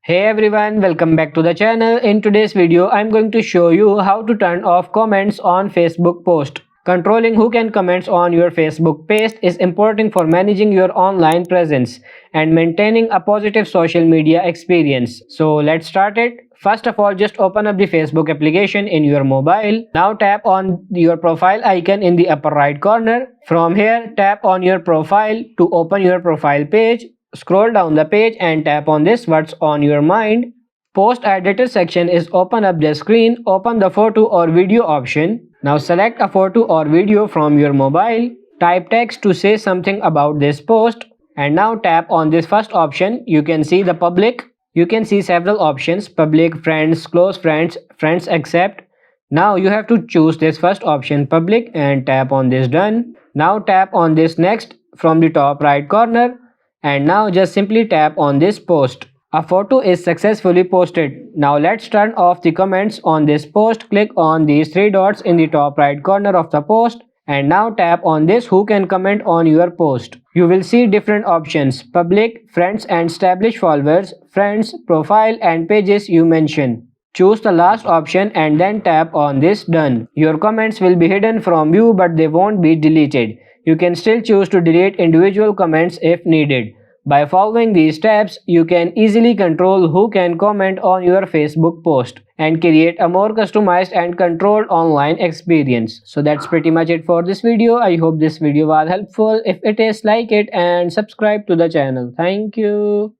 Hey everyone, welcome back to the channel. In today's video, I'm going to show you how to turn off comments on Facebook post. Controlling who can comment on your Facebook page is important for managing your online presence and maintaining a positive social media experience. So let's start it. First of all, just open up the Facebook application in your mobile. Now tap on your profile icon in the upper right corner. From here, tap on your profile to open your profile page. Scroll down the page and tap on this what's on your mind. Post editor section is open up the screen. Open the photo or video option. Now select a photo or video from your mobile. Type text to say something about this post. And now tap on this first option. You can see the public. You can see several options: public, friends, close friends, friends accept. Now you have to choose this first option, public, and tap on this done. Now tap on this next from the top right corner. And now just simply tap on this post. A photo is successfully posted. Now let's turn off the comments on this post. Click on these three dots in the top right corner of the post. And now tap on this who can comment on your post. You will see different options: public, friends and established followers, friends, profile and pages you mention. Choose the last option and then tap on this done. Your comments will be hidden from view but they won't be deleted. You can still choose to delete individual comments if needed. By following these steps, you can easily control who can comment on your Facebook post and create a more customized and controlled online experience. So that's pretty much it for this video. I hope this video was helpful. If it is, like it and subscribe to the channel. Thank you.